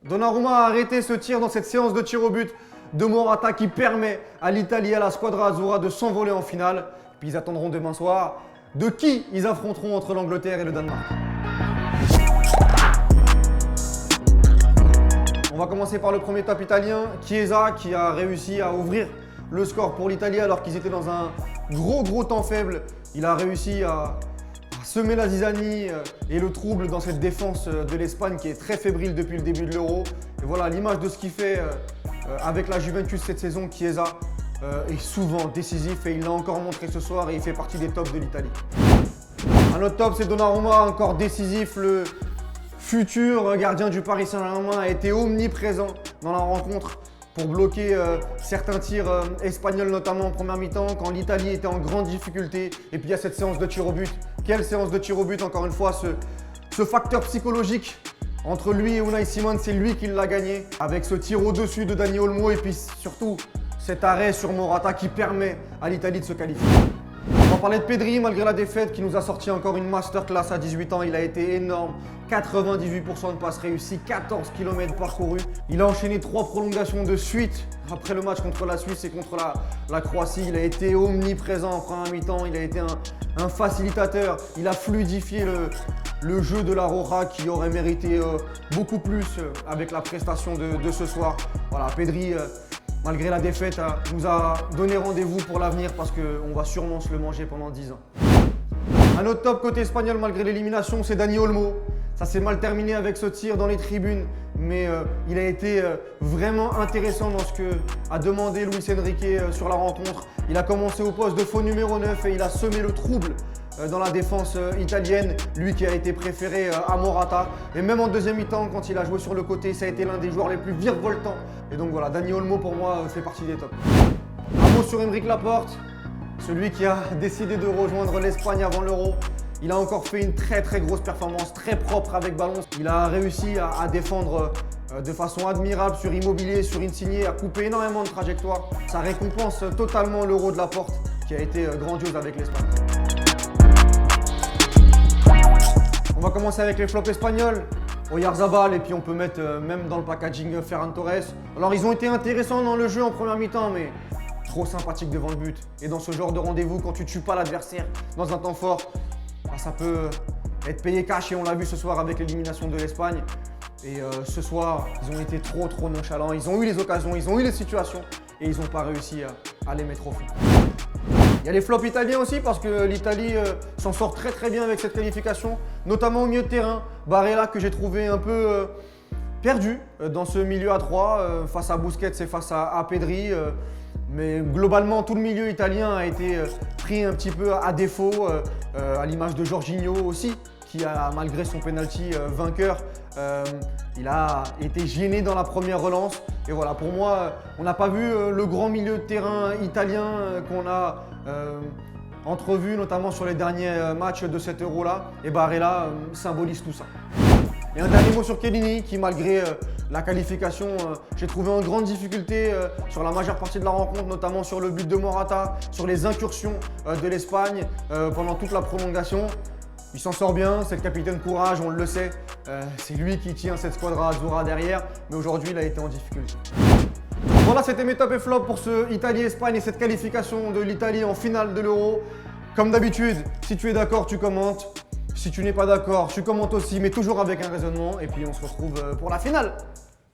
Donnarumma a arrêté ce tir dans cette séance de tir au but de Morata qui permet à l'Italie et à la Squadra Azzurra de s'envoler en finale. Puis ils attendront demain soir de qui ils affronteront entre l'Angleterre et le Danemark. On va commencer par le premier top italien, Chiesa, qui a réussi à ouvrir le score pour l'Italie alors qu'ils étaient dans un gros temps faible. Il a réussi à semer la zizanie et le trouble dans cette défense de l'Espagne qui est très fébrile depuis le début de l'Euro. Et voilà l'image de ce qu'il fait avec la Juventus cette saison. Chiesa est souvent décisif et il l'a encore montré ce soir et il fait partie des tops de l'Italie. Un autre top, c'est Donnarumma, encore décisif. Le futur gardien du Paris Saint-Germain a été omniprésent dans la rencontre pour bloquer certains tirs espagnols, notamment en première mi-temps, quand l'Italie était en grande difficulté. Et puis il y a cette séance de tir au but. Quelle séance de tir au but, encore une fois, ce facteur psychologique entre lui et Unai Simon, c'est lui qui l'a gagné avec ce tir au-dessus de Dani Olmo et puis surtout cet arrêt sur Morata qui permet à l'Italie de se qualifier. On va parler de Pedri, malgré la défaite, qui nous a sorti encore une masterclass à 18 ans. Il a été énorme, 98% de passes réussies, 14 km parcourus. Il a enchaîné 3 prolongations de suite après le match contre la Suisse et contre la Croatie. Il a été omniprésent en première mi-temps, il a été un facilitateur. Il a fluidifié le jeu de la Roja qui aurait mérité beaucoup plus avec la prestation de ce soir. Voilà, Pedri, malgré la défaite, nous a donné rendez-vous pour l'avenir parce qu'on va sûrement se le manger pendant 10 ans. Un autre top côté espagnol malgré l'élimination, c'est Dani Olmo. Ça s'est mal terminé avec ce tir dans les tribunes, mais il a été vraiment intéressant dans ce qu'a demandé Luis Enrique sur la rencontre. Il a commencé au poste de faux numéro 9 et il a semé le trouble dans la défense italienne, lui qui a été préféré à Morata. Et même en deuxième mi-temps, quand il a joué sur le côté, ça a été l'un des joueurs les plus virevoltants. Et donc voilà, Dani Olmo pour moi fait partie des tops. Un mot sur Aymeric Laporte, celui qui a décidé de rejoindre l'Espagne avant l'Euro. Il a encore fait une très grosse performance, très propre avec ballon. Il a réussi à défendre de façon admirable sur Immobilier, sur Insigne, à couper énormément de trajectoires. Ça récompense totalement l'Euro de Laporte qui a été grandiose avec l'Espagne. On va commencer avec les flops espagnols. Oyarzabal et puis on peut mettre même dans le packaging Ferran Torres. Alors ils ont été intéressants dans le jeu en première mi-temps mais trop sympathiques devant le but. Et dans ce genre de rendez-vous, quand tu tues pas l'adversaire dans un temps fort, ça peut être payé cash et on l'a vu ce soir avec l'élimination de l'Espagne. Et ce soir, ils ont été trop nonchalants. Ils ont eu les occasions, ils ont eu les situations et ils n'ont pas réussi à les mettre au fond. Il y a les flops italiens aussi parce que l'Italie s'en sort très bien avec cette qualification, notamment au milieu de terrain. Barella que j'ai trouvé un peu perdu dans ce milieu à 3 face à Busquets et face à Pedri. Mais globalement, tout le milieu italien a été pris un petit peu à défaut, à l'image de Jorginho aussi, qui a, malgré son penalty vainqueur, il a été gêné dans la première relance. Et voilà, pour moi, on n'a pas vu le grand milieu de terrain italien qu'on a entrevu, notamment sur les derniers matchs de cet Euro-là. Et Barella symbolise tout ça. Et un dernier mot sur Chiellini qui, malgré la qualification, j'ai trouvé en grande difficulté sur la majeure partie de la rencontre, notamment sur le but de Morata, sur les incursions de l'Espagne pendant toute la prolongation. Il s'en sort bien, c'est le capitaine courage, on le sait. C'est lui qui tient cette Squadra Azzurra derrière, mais aujourd'hui il a été en difficulté. Voilà, c'était mes top et flops pour ce Italie-Espagne et cette qualification de l'Italie en finale de l'Euro. Comme d'habitude, si tu es d'accord, tu commentes. Si tu n'es pas d'accord, tu commentes aussi, mais toujours avec un raisonnement. Et puis on se retrouve pour la finale.